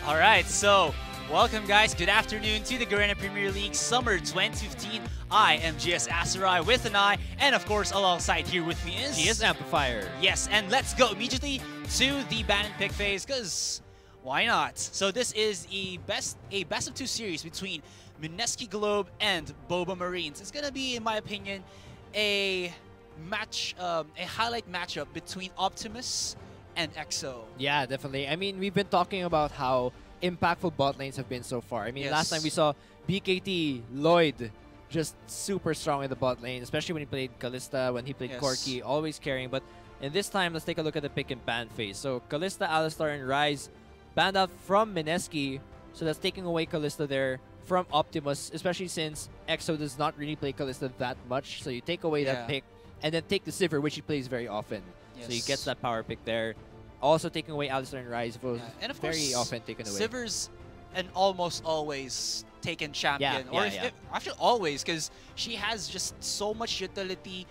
All right, so welcome guys. Good afternoon to the Garena Premier League Summer 2015. I am GS Asarai with an I, and of course alongside here with me is GS Amplifier. Yes, and let's go immediately to the ban and pick phase, because why not? So this is a best of two series between MSKI Globe and Boba Marines. It's gonna be, in my opinion, a highlight matchup between Optimus and EXO. Yeah, definitely. I mean, we've been talking about how impactful bot lanes have been so far. I mean, Yes. last time we saw BKT, Lloyd, just super strong in the bot lane, especially when he played Kalista, when he played Yes. Corki, always carrying. But in this time, let's take a look at the pick and ban phase. So Kalista, Alistar, and Ryze banned out from MSKI, so that's taking away Kalista there from Optimus, especially since EXO does not really play Kalista that much. So you take away that pick, and then take the Sivir, which he plays very often. So he gets that power pick there. Also taking away Alistar and Ryze, was and of very course, often taken away. Sivir's an almost always taken champion, actually always, because she has just so much utility,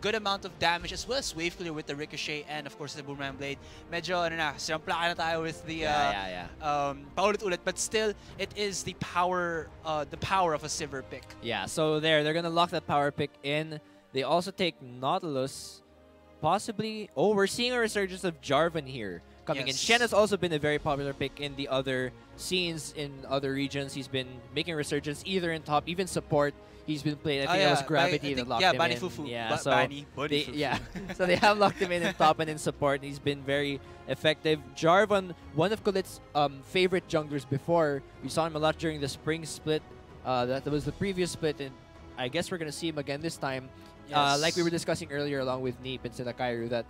good amount of damage, as well as wave clear with the ricochet, and of course the boomerang blade. Medyo ano na, sinamplaan na tayo with the paulit-ulit, but still it is the power of a Sivir pick. Yeah, so they're gonna lock that power pick in. They also take Nautilus. Possibly, we're seeing a resurgence of Jarvan here coming in. Shen has also been a very popular pick in the other scenes in other regions. He's been making a resurgence either in top, even support. He's been playing. I think it was Gravity that locked him in. Fufu. Yeah, so Fufu. so they have locked him in top and in support. He's been very effective. Jarvan, one of Kulit's favorite junglers before. We saw him a lot during the spring split. That was the previous split, and I guess we're gonna see him again this time. Like we were discussing earlier along with Neep and Sinakairu, that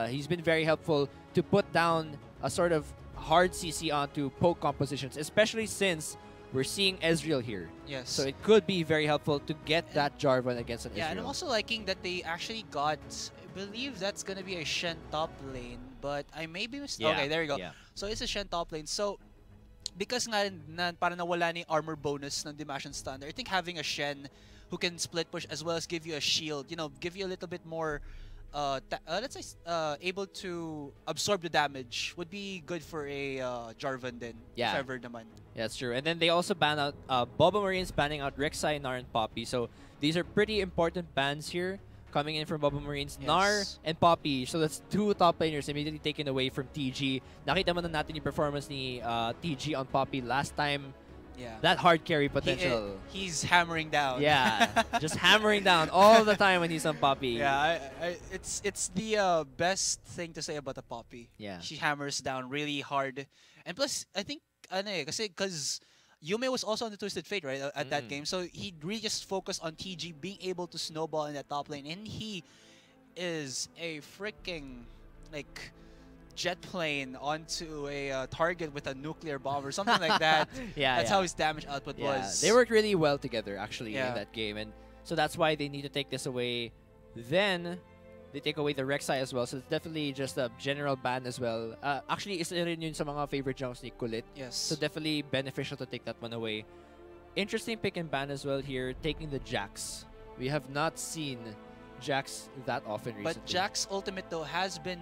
he's been very helpful to put down a sort of hard CC onto poke compositions, especially since we're seeing Ezreal here. Yes. So it could be very helpful to get that Jarvan against an Ezreal. Yeah, and I'm also liking that they actually got, I believe that's going to be a Shen top lane, but I may be mistaken. Okay, there we go. Yeah. So it's a Shen top lane. So because nga parang nawala ni armor bonus ng Dimash Standard, I think having a Shen who can split push as well as give you a shield, give you a little bit more, let's say, able to absorb the damage would be good for a Jarvan then, if ever naman. Yeah, that's true. And then they also ban out Boba Marines, banning out Rek'Sai, Gnar, and Poppy. So these are pretty important bans here coming in from Boba Marines. Gnar and Poppy, so that's two top laners immediately taken away from TG. Nakita mo na natin yung performance ni TG on Poppy last time. Yeah. That hard carry potential. He's hammering down. Yeah, just hammering down all the time when he's on Poppy. Yeah, it's the best thing to say about the Poppy. Yeah. She hammers down really hard. And plus, I think, because Yume was also on the Twisted Fate, right, at that game. So he really just focused on TG being able to snowball in that top lane. And he is a freaking, like, jet plane onto a target with a nuclear bomb or something like that. That's how his damage output was. They worked really well together, actually, in that game. And so that's why they need to take this away. Then they take away the Rek'Sai as well. So it's definitely just a general ban as well. Actually, isa rin yun sa mga favorite junks ni Kulit. Yes. So definitely beneficial to take that one away. Interesting pick and ban as well here, taking the Jax. We have not seen Jax that often recently. But Jax ultimate, though, has been,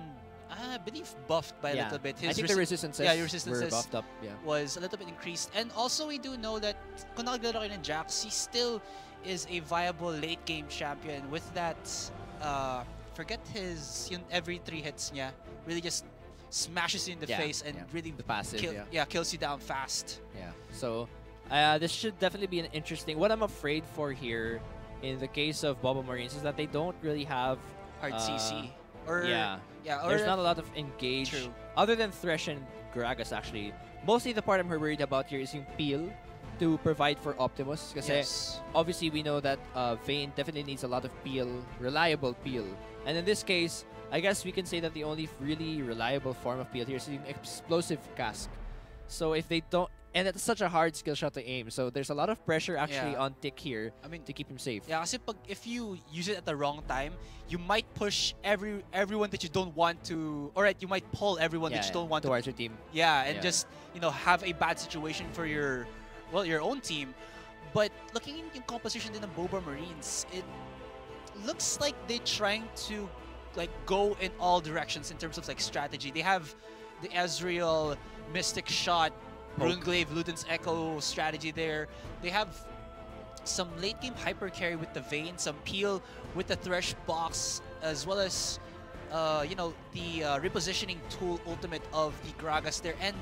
I believe, buffed by a little bit. I think the resistances, were buffed up. Was a little bit increased. And also, we do know that kung nakaglaro kayo ng Jax, he still is a viable late game champion with that, forget his, every 3 hits niya, really just smashes you in the face and really the passive, kills you down fast. Yeah, so this should definitely be an interesting. What I'm afraid for here in the case of Boba Marines is that they don't really have hard CC. Or, there's not a lot of engage. True. Other than Thresh and Gragas, actually. Mostly the part I'm worried about here is yung peel to provide for Optimus. Because obviously we know that Vayne definitely needs a lot of peel, reliable peel. And in this case, I guess we can say that the only really reliable form of peel here is the explosive cask. So if they don't, and it's such a hard skill shot to aim, so there's a lot of pressure actually on Tick here, to keep him safe. Yeah, kasi if you use it at the wrong time, you might push everyone that you don't want to, or you might pull everyone that you don't want towards your team. Yeah, and just have a bad situation for your own team. But looking in yung composition din ng Boba Marines, it looks like they're trying to go in all directions in terms of strategy. They have the Ezreal Mystic Shot poke. Runeglaive, Luden's Echo strategy there. They have some late game hyper carry with the Vayne, some peel with the Thresh box, as well as you know, the repositioning tool ultimate of the Gragas there. And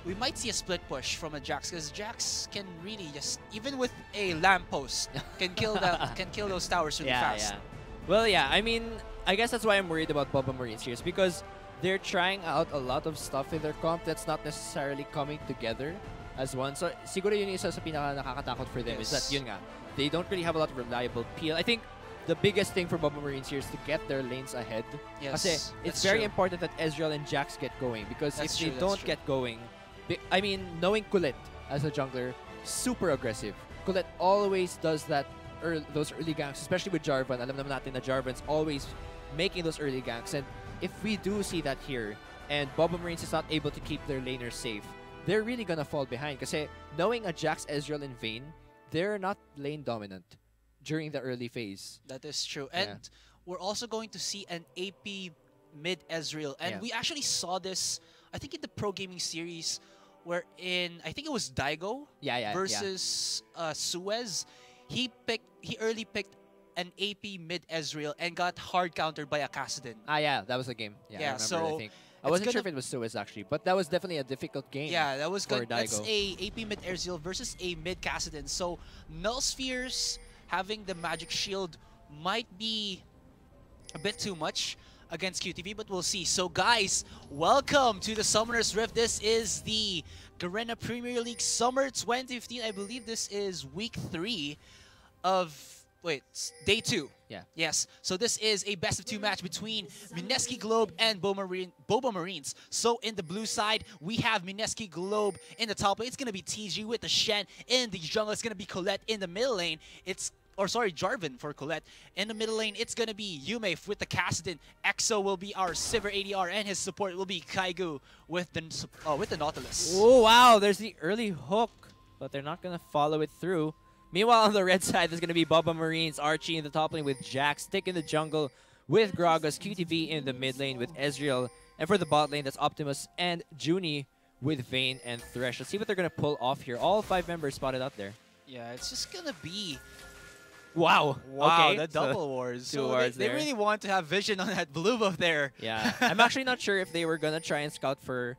we might see a split push from a Jax, because Jax can really just, even with a lamppost, can kill those towers really fast. Yeah. Well, yeah, I mean, I guess that's why I'm worried about Boba Marines here, is because they're trying out a lot of stuff in their comp that's not necessarily coming together as one. So siguro yun yung isa sa pinaka nakakatakot for them, is that yun nga, they don't really have a lot of reliable peel. I think the biggest thing for Boba Marines here is to get their lanes ahead. Yes, Kasi it's very important that Ezreal and Jax get going, because if they don't get going, I mean, knowing Colette as a jungler, super aggressive. Colette always does that, those early ganks, especially with Jarvan. Alam naman natin na Jarvan's always making those early ganks. And if we do see that here, and Boba Marines is not able to keep their laners safe, they're really gonna fall behind. Kasi knowing a Jax, Ezreal, and Vayne, they're not lane dominant during the early phase. That is true. And we're also going to see an AP mid Ezreal. And we actually saw this, I think, in the Pro Gaming series, wherein I think it was Daigo versus Suez. He early picked an AP mid Ezreal and got hard countered by a Kassadin. Yeah, that was the game. Yeah, I remember, so I think. I wasn't sure if it was Suez actually, but that was definitely a difficult game. Yeah, that was good. Daigo. That's a AP mid Ezreal versus a mid Kassadin. So Null Spheres having the magic shield might be a bit too much against QTV, but we'll see. So guys, welcome to the Summoner's Rift. This is the Garena Premier League Summer 2015. I believe this is week 3 of, day 2. Yeah. Yes. So this is a best of 2 match between Mineski Globe and Boba Marines. So in the blue side, we have Mineski Globe in the top lane. It's going to be TG with the Shen. In the jungle, it's going to be Colette. In the middle lane, Jarvan for Colette. In the middle lane, it's going to be Yume with the Kassadin. Exo will be our Sivir ADR, and his support will be Kaigu with the Nautilus. Oh, wow. There's the early hook, but they're not going to follow it through. Meanwhile, on the red side, there's going to be Boba Marines, Archie in the top lane with Jax, Stick in the jungle with Gragas, QTV in the mid lane with Ezreal, and for the bot lane, that's Optimus and Junie with Vayne and Thresh. Let's see what they're going to pull off here. All 5 members spotted out there. Yeah, it's just going to be... Wow. Okay. The double wars. Two wars they there. really want to have vision on that blue buff there. Yeah. I'm actually not sure if they were going to try and scout for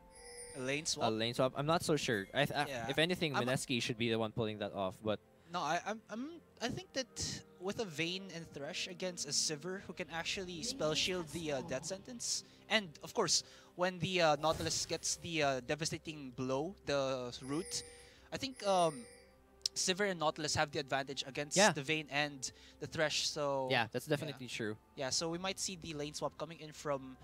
a lane swap. I'm not so sure. If anything, Mineski should be the one pulling that off, but... No, I think that with a Vayne and Thresh against a Sivir who can actually spell shield the death sentence, and of course when the Nautilus gets the devastating blow, the root, I think Sivir and Nautilus have the advantage against the Vayne and the Thresh. So yeah, that's definitely true. Yeah, so we might see the lane swap coming in from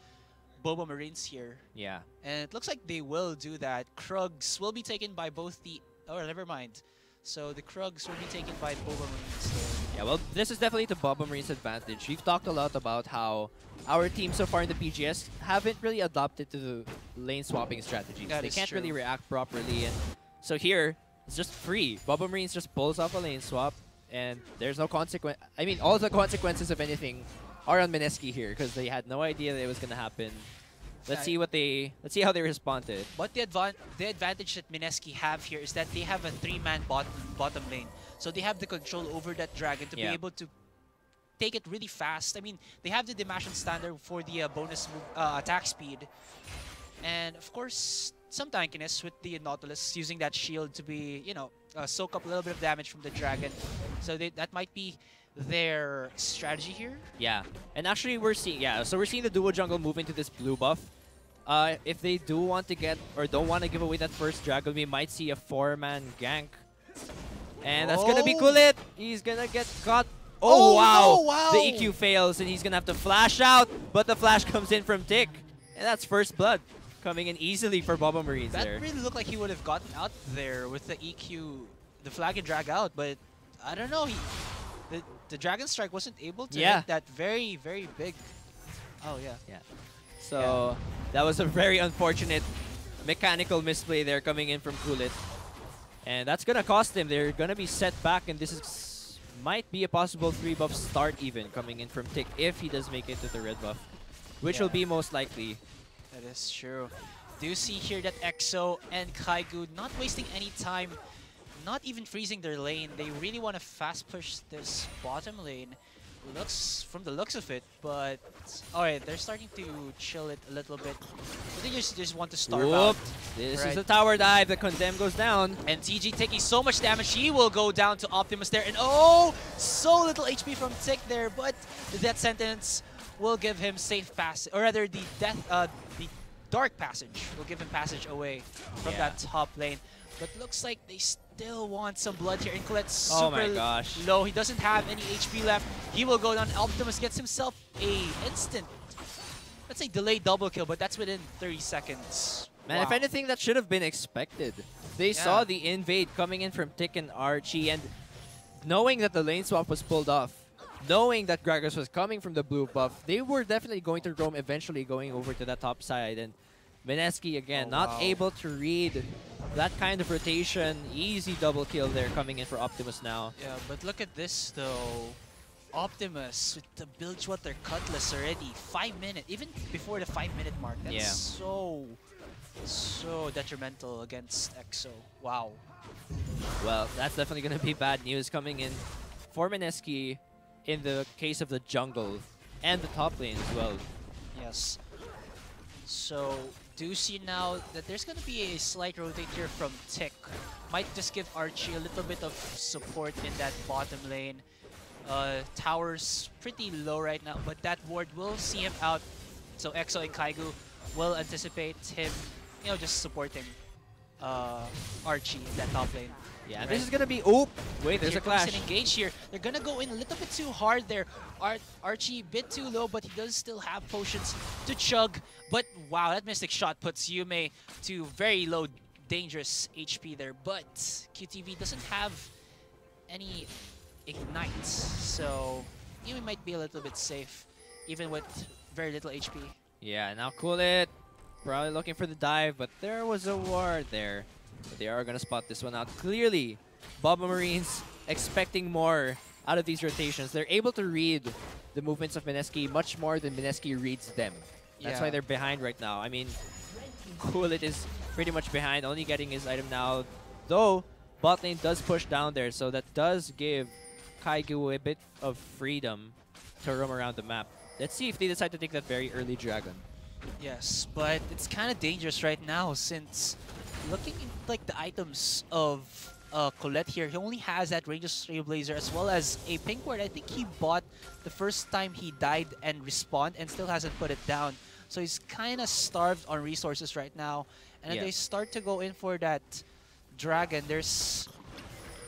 Boba Marines here. Yeah, and it looks like they will do that. Krugs will be taken by both the... Oh, never mind. So the Krugs will be taken by Boba Marines. Yeah, well, this is definitely the Boba Marines' advantage. We've talked a lot about how our team so far in the PGS haven't really adopted to the lane swapping strategies. They can't really react properly, and so here it's just free. Boba Marines just pulls off a lane swap, and there's no consequence. I mean, all the consequences of anything are on Mineski here because they had no idea that it was gonna happen. Let's see how they respond to it. But the advantage that Mineski have here is that they have a 3-man bottom lane. So they have the control over that dragon to be able to take it really fast. I mean, they have the Dimension standard for the bonus attack speed. And of course, some tankiness with the Nautilus using that shield to be, you know, soak up a little bit of damage from the dragon. So that might be their strategy here. Yeah, and actually we're seeing the duo jungle move into this blue buff. If they do want to get or don't want to give away that first dragon, we might see a 4-man gank, and that's gonna be Kulit. He's gonna get caught. Oh, wow. No, wow! The EQ fails, and he's gonna have to flash out, but the flash comes in from Tick, and that's first blood coming in easily for Boba Marines. That really looked like he would have gotten out there with the EQ, the flag and drag out, but I don't know. The Dragon Strike wasn't able to hit that very, very big. Oh, yeah. Yeah. So that was a very unfortunate mechanical misplay there coming in from Kulit. And that's going to cost them. They're going to be set back, and this might be a possible 3-buff start even coming in from Tick if he does make it to the red buff, which will be most likely. That is true. Do see here that EXO and Kaigu not wasting any time, not even freezing their lane. They really want to fast push this bottom lane. Looks from the looks of it, but alright, they're starting to chill it a little bit. I think just want to starve out. This is a tower dive. The Condemn goes down. And TG taking so much damage, he will go down to Optimus there. And oh, so little HP from Tick there, but the death sentence will give him safe passage, or rather the dark passage will give him passage away from that top lane. But looks like they still want some blood here. And Colette's super low. He doesn't have any HP left. He will go down. Optimus gets himself a instant, let's say delayed double kill, but that's within 30 seconds. Man, if anything, that should have been expected. They saw the invade coming in from Tick and Archie, and knowing that the lane swap was pulled off, knowing that Gragas was coming from the blue buff, they were definitely going to roam, eventually going over to that top side. And MSKI again, not able to read that kind of rotation. Easy double kill there coming in for Optimus now. Yeah, but look at this though. Optimus with the Bilgewater Cutlass already. 5 minutes, even before the 5-minute mark. That's so detrimental against EXO. Wow. Well, that's definitely going to be bad news coming in for MSKI in the case of the jungle and the top lane as well. Yes. So, do see now that there's going to be a slight rotate here from Tick. Might just give Archie a little bit of support in that bottom lane. Tower's pretty low right now, but that ward will see him out. So EXO and Kaigu will anticipate him, you know, just supporting Archie in that top lane. Yeah, this is gonna be. Oh, wait, there's a clash. An engage here. They're gonna go in a little bit too hard there. Archie a bit too low, but he does still have potions to chug. But wow, that Mystic Shot puts Yume to very low, dangerous HP there. But QTV doesn't have any ignites, so Yume might be a little bit safe, even with very little HP. Yeah, now Kulit probably looking for the dive, but there was a ward there. But they are going to spot this one out. Clearly, Boba Marines expecting more out of these rotations. They're able to read the movements of MSKI much more than MSKI reads them. That's why they're behind right now. I mean, Kulit is pretty much behind, only getting his item now. Though, bot lane does push down there, so that does give Kaigu a bit of freedom to roam around the map. Let's see if they decide to take that very early dragon. Yes, but it's kind of dangerous right now since looking at like the items of Colette here, he only has that Ranger's Trailblazer as well as a pink ward. I think he bought the first time he died and respawned and still hasn't put it down. So he's kind of starved on resources right now. And then they start to go in for that dragon. There's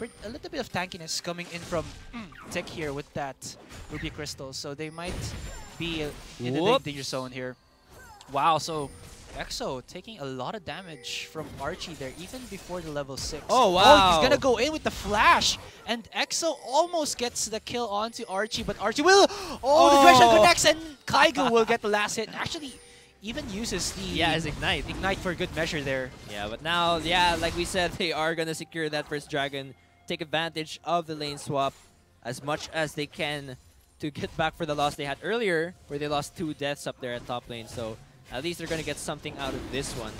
a little bit of tankiness coming in from Tech here with that Ruby Crystal. So they might be in the danger zone here. Wow, so EXO taking a lot of damage from Archie there, even before the level 6. Oh, wow. Oh, he's gonna go in with the flash. And EXO almost gets the kill onto Archie, but Archie will... Oh, the direction connects, and Kaigu will get the last hit. Actually, even uses the... his Ignite. Ignite for good measure there. Yeah, but now, like we said, they are gonna secure that first dragon, take advantage of the lane swap as much as they can to get back for the loss they had earlier, where they lost 2 deaths up there at top lane. So at least they're going to get something out of this one.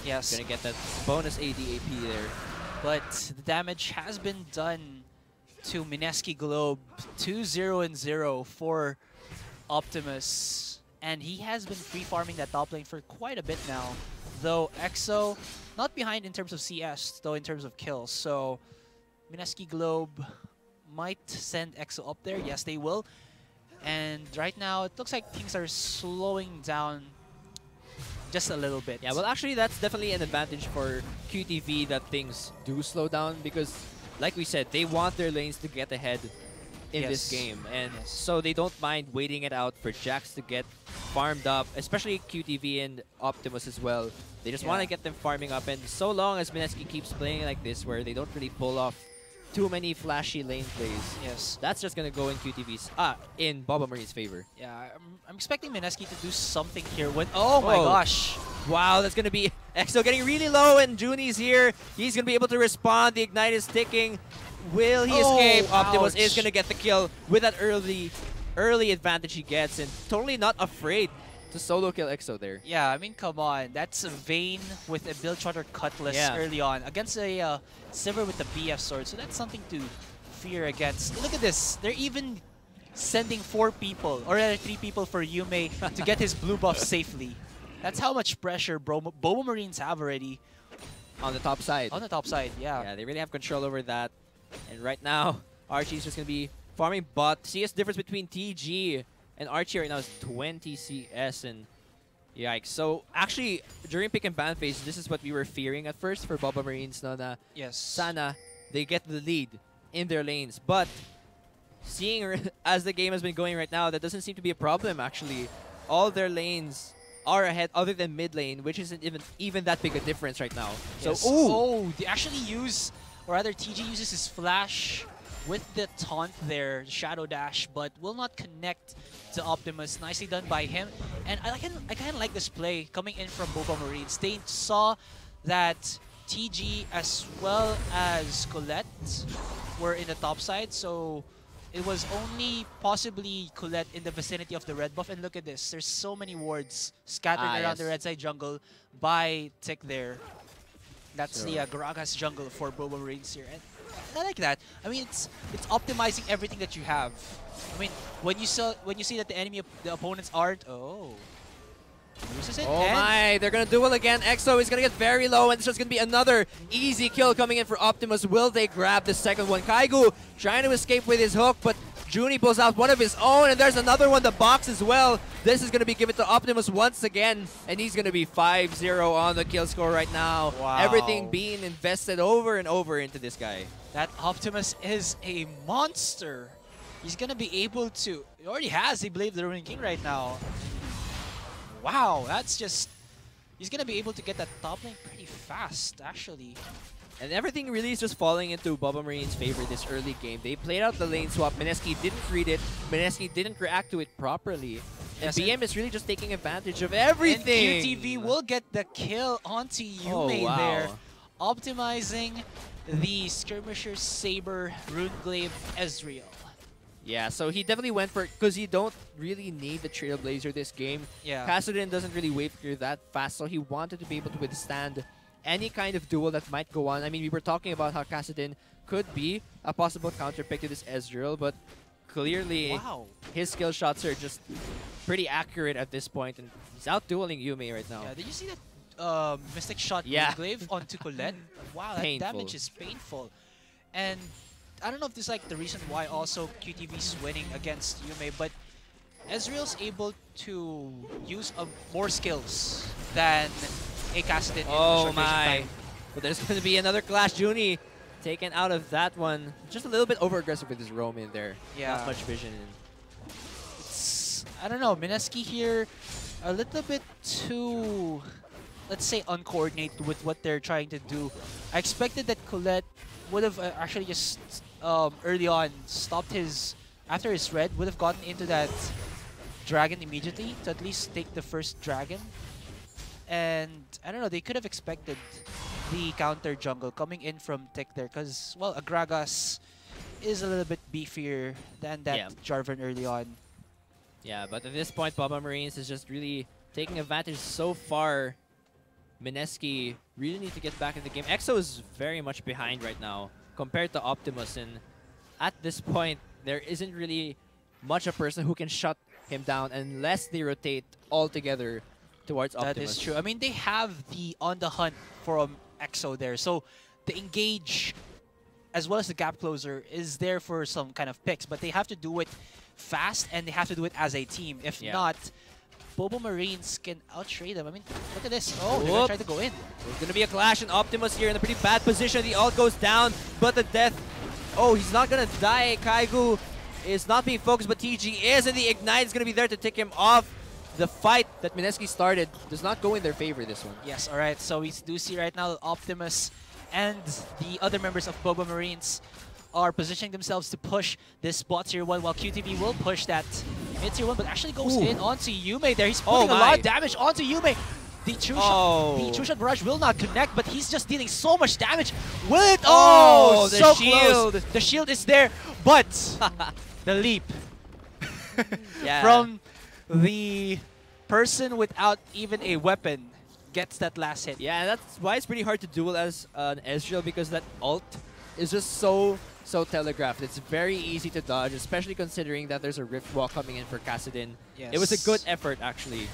Yes. Going to get that bonus AD/AP there. But the damage has been done to MSKI Globe. 2-0-0 for Optimus. And he has been free farming that top lane for quite a bit now. Though EXO, not behind in terms of CS, though in terms of kills. So MSKI Globe might send EXO up there. Yes, they will. And right now, it looks like things are slowing down just a little bit. Yeah, well, actually, that's definitely an advantage for QTV that things do slow down because, like we said, they want their lanes to get ahead in this game. And so they don't mind waiting it out for Jax to get farmed up, especially QTV and Optimus as well. They just want to get them farming up. And so long as MSKI keeps playing like this, where they don't really pull off too many flashy lane plays, that's just gonna go in QTV's in Boba Marine's favor. Yeah, I'm expecting MSKI to do something here with my gosh. Wow, that's gonna be EXO getting really low, and Junie's here. He's gonna be able to respond. The Ignite is ticking. Will he escape? Optimus is gonna get the kill with that early advantage he gets, and totally not afraid to solo kill EXO there. Yeah, I mean, come on. That's a Vayne with a Build Trotter Cutlass Yeah. early on against a Sivir with the BF sword. So that's something to fear against. Look at this. They're even sending 4 people, or rather 3 people for Yume to get his blue buff safely. That's how much pressure Bobo Marines have already. On the top side. On the top side, yeah. Yeah, they really have control over that. And right now, Archie's just going to be farming bot. CS difference between TG and Archie right now is 20 CS. And yikes. So actually, during pick and ban phase, this is what we were fearing at first for Bobo Marines. No, na Yes. sana they get the lead in their lanes. But seeing as the game has been going right now, that doesn't seem to be a problem actually. All their lanes are ahead other than mid lane, which isn't even that big a difference right now. Yes. So, oh, they actually use, or rather TG uses his flash with the taunt there, Shadow Dash, but will not connect to Optimus. Nicely done by him. And I kind of like this play coming in from Boba Marines. They saw that TG as well as Colette were in the top side, so it was only possibly Colette in the vicinity of the red buff. And look at this. There's so many wards scattered around the red side jungle by Tick there. That's the Gragas jungle for Boba Marines here. And I like that. I mean, it's optimizing everything that you have. I mean, when you see that the opponents aren't. Oh. Loses it. Oh my, they're going to duel again. EXO is going to get very low, and it's just going to be another easy kill coming in for Optimus. Will they grab the second one? Kaigu trying to escape with his hook, but Junie pulls out one of his own, and there's another one, the box as well. This is going to be given to Optimus once again, and he's going to be 5-0 on the kill score right now. Wow. Everything being invested over and over into this guy. That Optimus is a monster. He's going to be able to... He already has the Blade of the Ruined King right now. Wow, that's just... He's going to be able to get that top lane pretty fast, actually. And everything really is just falling into Boba Marine's favor this early game. They played out the lane swap. MSKI didn't read it. MSKI didn't react to it properly. And BM is really just taking advantage of everything. And QTV will get the kill onto Yume there. Optimizing the Skirmisher Saber Runeglaive Ezreal. Yeah, so he definitely went for it because you don't really need the Trailblazer this game. Yeah. Kassadin doesn't really wave clear that fast, so he wanted to be able to withstand any kind of duel that might go on. I mean, we were talking about how Kassadin could be a possible counter pick to this Ezreal, but clearly his skill shots are just pretty accurate at this point, and he's out dueling Yume right now. Yeah, did you see that Mystic Shot Runeglaive onto Colette? Wow, that damage is painful. And I don't know if this is like the reason why also QTV's winning against Yume, but Ezreal's able to use more skills than a Kassadin. Oh my! But there's going to be another Clash. Junie taken out of that one. Just a little bit over aggressive with his roam in there. Yeah. Not much vision. It's, I don't know. MSKI here a little bit too, let's say, uncoordinated with what they're trying to do. I expected that Colette would have actually just early on stopped after his red, would have gotten into that dragon immediately to at least take the first dragon. And I don't know, they could have expected the counter jungle coming in from Tech there because, well, Agragas is a little bit beefier than that Jarvan early on. Yeah, but at this point, Boba Marines is just really taking advantage so far. MSKI really need to get back in the game. EXO is very much behind right now compared to Optimus, and at this point, there isn't really much a person who can shut him down unless they rotate all together towards Optimus. That is true. I mean, they have the on the hunt for EXO there, so the engage as well as the gap closer is there for some kind of picks, but they have to do it fast and they have to do it as a team. If not, Bobo Marines can outtrade them. I mean, look at this. Oh, they're going to try to go in. There's going to be a clash, and Optimus here in a pretty bad position. The ult goes down, but the death... Oh, he's not going to die. Kaigu is not being focused, but TG is, and the Ignite is going to be there to take him off. The fight that MSKI started does not go in their favor, this one. Yes, all right. So we do see right now Optimus and the other members of Bobo Marines are positioning themselves to push this bot tier 1, while QTV will push that mid tier 1, but actually goes in onto Yume there. He's putting a lot of damage onto Yume. The true shot barrage will not connect, but he's just dealing so much damage. Will it? Oh, the so shield. Close. The shield is there, but the leap from the person without even a weapon gets that last hit. Yeah, and that's why it's pretty hard to duel as an Ezreal, because that ult is just so telegraphed. It's very easy to dodge, especially considering that there's a Rift Wall coming in for Kassadin. Yes. It was a good effort, actually.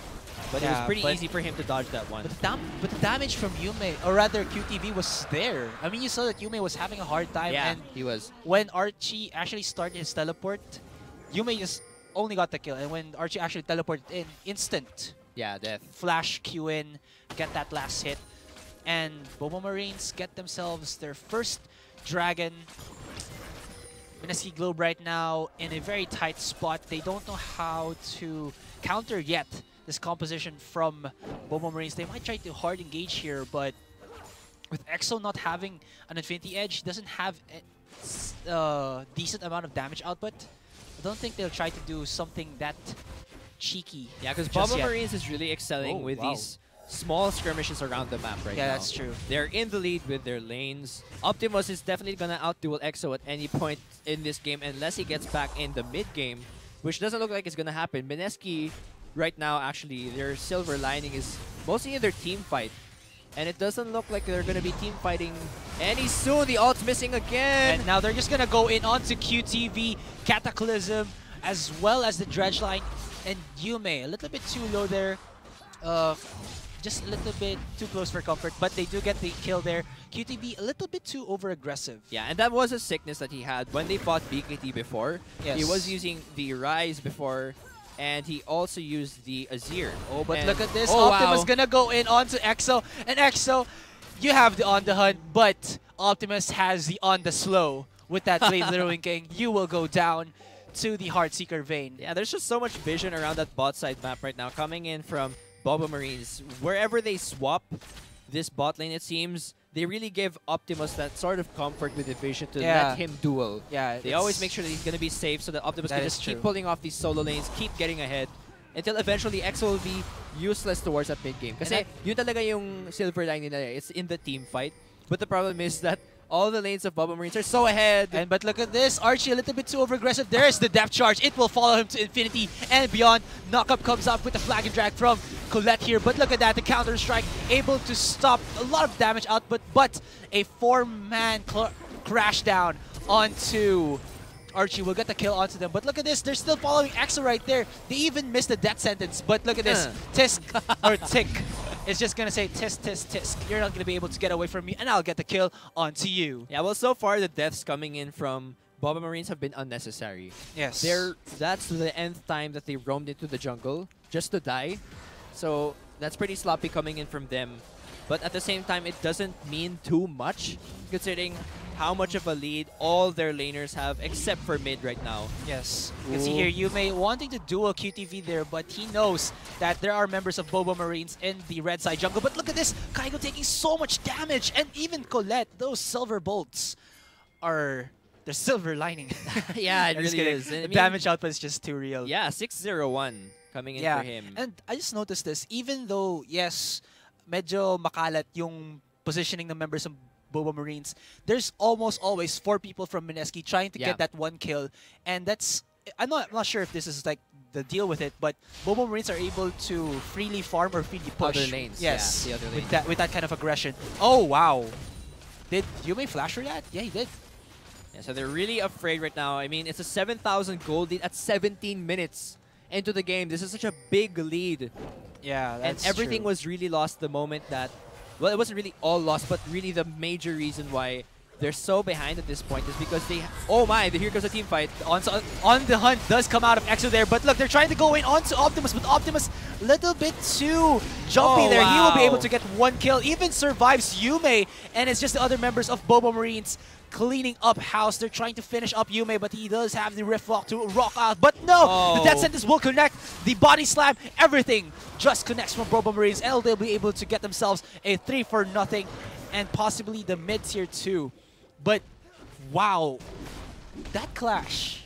But it was Yeah, pretty but- easy for him to dodge that one. But the damage from Yume, or rather QTV, was there. I mean, you saw that Yume was having a hard time. Yeah, And he was. when Archie actually started his teleport, Yume just only got the kill. And when Archie actually teleported in, instant Yeah, death. flash Q in, get that last hit. And Bobo Marines get themselves their first dragon. MSKI Globe right now in a very tight spot. They don't know how to counter yet this composition from Bobo Marines. They might try to hard engage here, but with EXO not having an Infinity Edge, doesn't have a decent amount of damage output, I don't think they'll try to do something that cheeky. Yeah, because just Bobo yet. Marines is really excelling with wow. these small skirmishes around the map right now. Yeah, that's true. They're in the lead with their lanes. Optimus is definitely going to outduel EXO at any point in this game unless he gets back in the mid game, which doesn't look like it's going to happen. MSKI right now, actually, their silver lining is mostly in their team fight. And it doesn't look like they're going to be team fighting any soon. The ult's missing again. And now they're just going to go in onto QTV, Cataclysm, as well as the Dredge line. And Yume, a little bit too low there. Just a little bit too close for comfort, but they do get the kill there. QTV a little bit too over-aggressive. Yeah, and that was a sickness that he had when they fought BKT before. Yes. He was using the Rise before, and he also used the Azir. Oh, but And- look at this. Oh, Optimus wow. gonna go in onto EXO. And EXO, you have the on the hunt, but Optimus has the on the slow. With that Blade Literally King, you will go down to the Heartseeker vein. Yeah, there's just so much vision around that bot side map right now coming in from Bobo Marines. Wherever they swap this bot lane, it seems, they really give Optimus that sort of comfort with the vision to Yeah. let him duel. Yeah, They always make sure that he's going to be safe so that Optimus That can is just keep true. pulling off these solo lanes, keep getting ahead, until eventually EXO will be useless towards that mid game. Kasi yun talaga yung silver line nila. It's in the team fight. But the problem is that all the lanes of Bobo Marines are so ahead. And but look at this, Archie a little bit too over-aggressive. There's the depth charge. It will follow him to infinity and beyond. Knockup comes up with the flag and drag from Colette here. But look at that, the counter strike able to stop a lot of damage output, but a four-man crash down onto Archie will get the kill onto them. But look at this, they're still following EXO right there. They even missed the death sentence. But look at this, Tisk or Tick. It's just gonna say tisk, tisk, tisk. You're not gonna be able to get away from me, and I'll get the kill onto you. Yeah, well, so far the deaths coming in from Bobo Marines have been unnecessary. Yes. That's the nth time that they roamed into the jungle just to die. So that's pretty sloppy coming in from them. But at the same time, it doesn't mean too much considering how much of a lead all their laners have except for mid right now. Yes. You can see here, Yume wanting to duel QTV there, but he knows that there are members of Bobo Marines in the red side jungle. But look at this, Kaigo taking so much damage, and even Colette, those silver bolts are the silver lining. Yeah, it I'm just really kidding. is. I The mean, damage output is just too real. Yeah, 601 coming in Yeah, for him. and I just noticed this, even though, yes, medyo makalat yung positioning ng members of Bobo Marines, there's almost always 4 people from MSKI trying to Yeah. get that one kill, and that's, I'm not sure if this is like the deal with it, but Bobo Marines are able to freely farm or freely push. Other lanes, Yes, yeah, the other with lanes. that kind of aggression. Oh wow, did Yume flash for that? Yeah, he did. Yeah, so they're really afraid right now. I mean, it's a 7,000 gold lead at 17 minutes into the game. This is such a big lead. Yeah, And everything was really lost the moment that... Well, it wasn't really all lost, but really the major reason why they're so behind at this point is because they... Oh my, here comes a team fight. On the hunt does come out of EXO there, but look, they're trying to go in onto Optimus, but Optimus a little bit too jumpy Oh, there. He will be wow. able to get one kill, even survives Yume, and it's just the other members of Bobo Marines cleaning up house. They're trying to finish up Yume, but he does have the Rift Walk to rock out. But no, the Death Sentence will connect. The Body Slam, everything just connects from Bobo Marines, and they'll be able to get themselves a 3-0, and possibly the mid-tier too. But wow, that clash.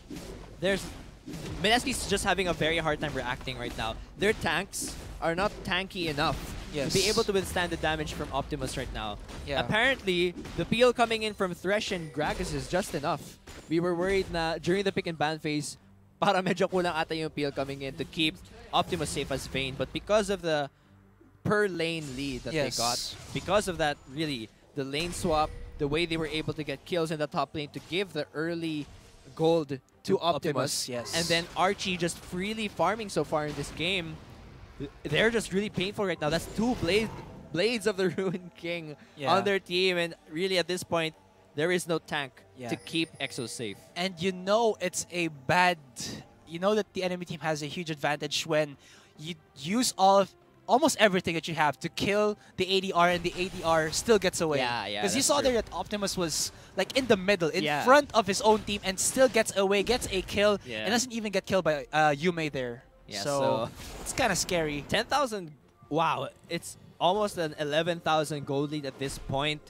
There's... MSKI's just having a very hard time reacting right now. Their tanks are not tanky enough to be able to withstand the damage from Optimus right now. Yeah. Apparently, the peel coming in from Thresh and Gragas is just enough. We were worried na during the pick and ban phase, para medyo kulang ata yung peel coming in to keep Optimus safe as Vayne, but because of the per lane lead that they got, because of that, really, the lane swap, the way they were able to get kills in the top lane to give the early gold to Optimus, yes. and then Archie just freely farming so far in this game. They're just really painful right now. That's two Blades of the Ruined King on their team, and really at this point, there is no tank to keep EXO safe. And you know it's a bad... You know that the enemy team has a huge advantage when you use almost everything that you have to kill the ADR, and the ADR still gets away. Yeah, Because you saw there that Optimus was like in the middle, in front of his own team, and still gets away, gets a kill, and doesn't even get killed by Yume there. Yeah, so it's kind of scary. 10,000, wow, it's almost an 11,000 gold lead at this point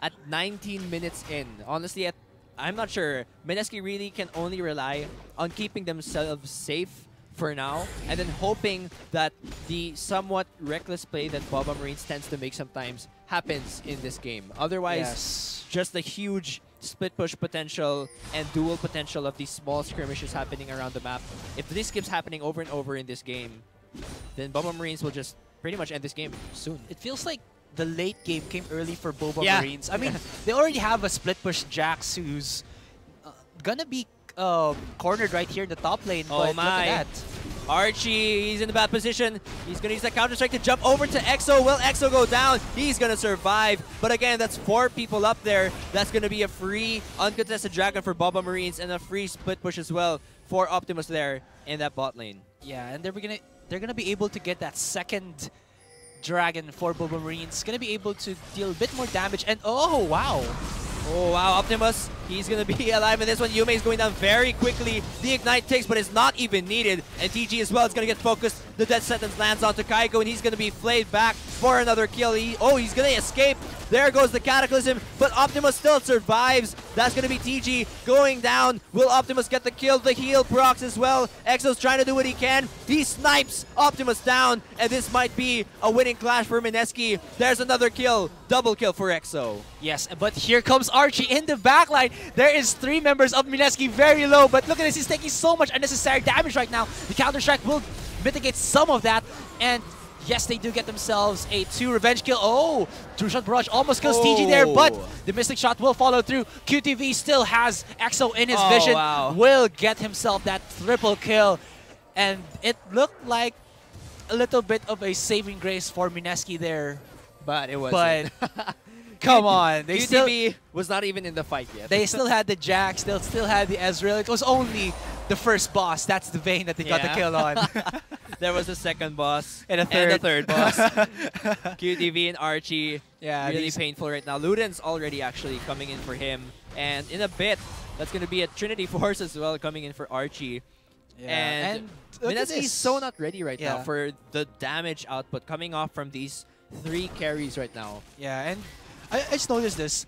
at 19 minutes in. Honestly, I'm not sure. MSKI really can only rely on keeping themselves safe for now, and then hoping that the somewhat reckless play that Boba Marines tends to make sometimes happens in this game. Otherwise, just the huge split push potential and dual potential of these small skirmishes happening around the map. If this keeps happening over and over in this game, then Boba Marines will just pretty much end this game soon. It feels like the late game came early for Boba Marines. I mean, they already have a split push Jax who's gonna be cornered right here in the top lane. Oh but my. Look at that. Archie, he's in a bad position. He's going to use that Counter-Strike to jump over to EXO. Will EXO go down? He's going to survive. But again, that's 4 people up there. That's going to be a free uncontested Dragon for Boba Marines and a free split push as well for Optimus there in that bot lane. Yeah, and they're gonna be able to get that second Dragon for Boba Marines. Gonna be able to deal a bit more damage. And oh wow! Oh wow, Optimus, he's gonna be alive in this one. Yume is going down very quickly. The Ignite takes, but it's not even needed. And TG as well is gonna get focused. The death sentence lands onto Kaiko, and he's gonna be flayed back for another kill. He's gonna escape. There goes the Cataclysm, but Optimus still survives. That's gonna be TG going down. Will Optimus get the kill? The heal procs as well. EXO's trying to do what he can. He snipes Optimus down, and this might be a winning clash for MSKI. There's another kill. Double kill for EXO. Yes, but here comes Archie in the backline. There is 3 members of MSKI very low, but look at this. He's taking so much unnecessary damage right now. The Counter-Strike will mitigate some of that, and yes, they do get themselves a 2 revenge kill. Oh, True-Shot Barrage almost kills TG there, but the Mystic Shot will follow through. QTV still has EXO in his vision. Wow. Will get himself that triple kill, and it looked like a little bit of a saving grace for MSKI there. But it wasn't. But come on, they QTV was not even in the fight yet. They still had the Jax, they still had the Ezreal. It was only the first boss, that's the Vayne that they got the kill on. There was a second boss and a third boss. QTV and Archie, really painful right now. Luden's already actually coming in for him, and in a bit, that's going to be a Trinity Force as well coming in for Archie. And MSKI's so not ready right now for the damage output coming off from these 3 carries right now. Yeah, and I just noticed this.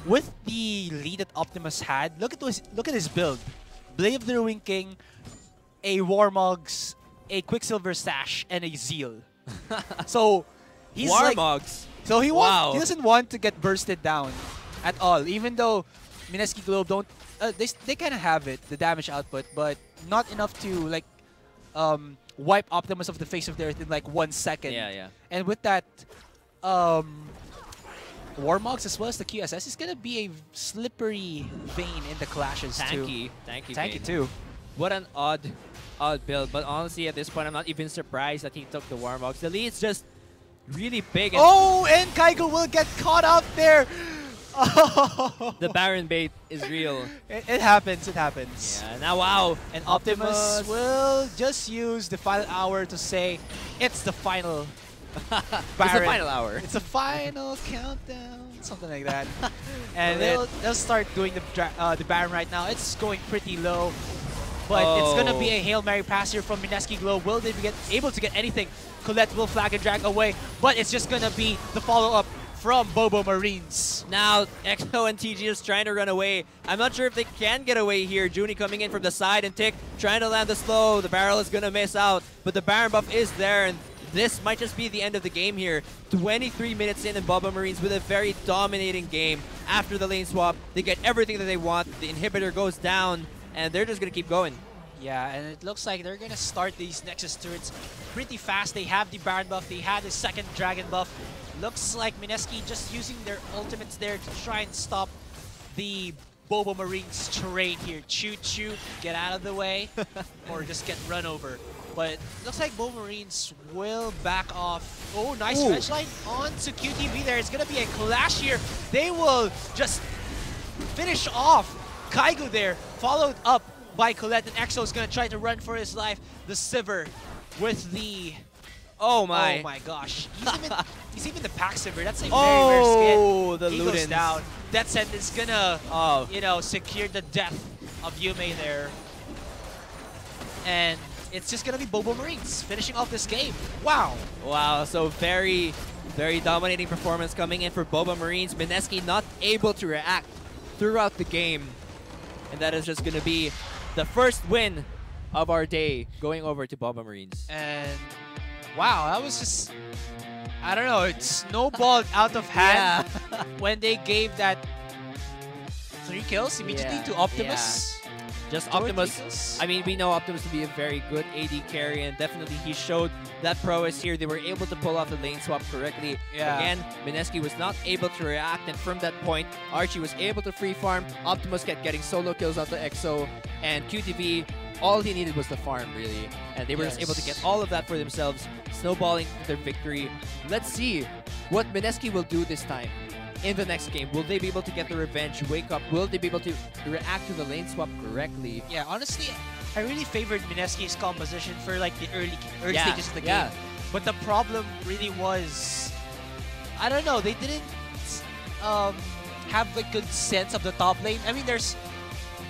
With the lead that Optimus had, look at his build. Blade of the Ruined King, a Warmogs, a Quicksilver Sash, and a Zeal. So he's Warmogs. So he doesn't want to get bursted down at all. Even though MSKI Globe don't, they kind of have it, the damage output, but not enough to like wipe Optimus off the face of the earth in like 1 second. Yeah. And with that, Warmogs as well as the QSS is gonna be a slippery Vayne in the clashes too. Tanky too. What an odd build, but honestly at this point I'm not even surprised that he took the Warmogs. The lead's just really big. And and Kaiko will get caught up there. The Baron bait is real. It happens. Yeah, now wow. And Optimus will just use the final hour to say it's the final It's the final hour. It's a final countdown, something like that. And they'll start doing the Baron right now. It's going pretty low, but it's gonna be a Hail Mary pass here from MSKI Globe. Will they be able to get anything? Colette will flag and drag away, but it's just gonna be the follow-up from Boba Marines. Now, EXO and TG is trying to run away. I'm not sure if they can get away here. Junie coming in from the side and Tick trying to land the slow. The barrel is gonna miss out, but the Baron buff is there, and this might just be the end of the game here. 23 minutes in, and Boba Marines with a very dominating game. After the lane swap, they get everything that they want. The inhibitor goes down, and they're just going to keep going. Yeah, and it looks like they're gonna start these Nexus turrets pretty fast. They have the Baron buff, they have the second Dragon buff. Looks like MSKI just using their ultimates there to try and stop the Bobo Marines terrain here. Choo-choo, get out of the way, or just get run over. But looks like Bobo Marines will back off. Oh, nice edge line onto QTV there. It's gonna be a clash here. They will just finish off Kaigo there, followed up by Colette, and Exo is gonna try to run for his life. The Sivir with the... Oh my gosh. He's even the pack Sivir. That's a very rare skin. Oh, the He Ludens. goes down. Death Sentence gonna, you know, secure the death of Yume there. And it's just gonna be Bobo Marines finishing off this game. Wow. Wow, so very dominating performance coming in for Boba Marines. MSKI not able to react throughout the game. And that is just going to be the first win of our day going over to Boba Marines. And wow, that was just, I don't know, it snowballed out of hand when they gave that 3 kills immediately to Optimus. Just Optimus. I mean, we know Optimus to be a very good AD carry, and definitely he showed that prowess here. They were able to pull off the lane swap correctly. Again, MSKI was not able to react, and from that point, Archie was able to free farm. Optimus kept getting solo kills onto EXO, and QTV, all he needed was the farm, really. And they were just able to get all of that for themselves, snowballing their victory. Let's see what MSKI will do this time. In the next game, will they be able to get the revenge, wake up? Will they be able to react to the lane swap correctly? Yeah, honestly, I really favored MSKI's composition for like the early stages of the game. But the problem really was, I don't know, they didn't have a good sense of the top lane. I mean, there's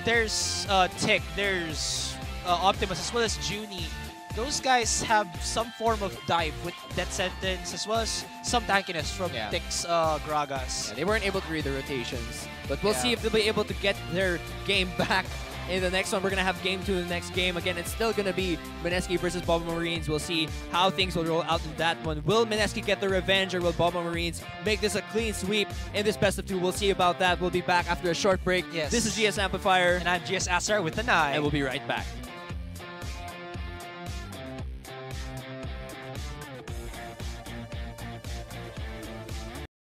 Tick, there's Optimus, as well as Junie. Those guys have some form of dive with Death Sentence, as well as some tankiness from Tick's Gragas. Yeah, they weren't able to read the rotations, but we'll see if they'll be able to get their game back in the next one. We're going to have game 2 in the next game. Again, it's still going to be MSKI versus Boba Marines. We'll see how things will roll out in that one. Will MSKI get the revenge, or will Boba Marines make this a clean sweep in this best of 2? We'll see about that. We'll be back after a short break. Yes. This is GS Amplifier. And I'm GS Asar with the 9. And we'll be right back.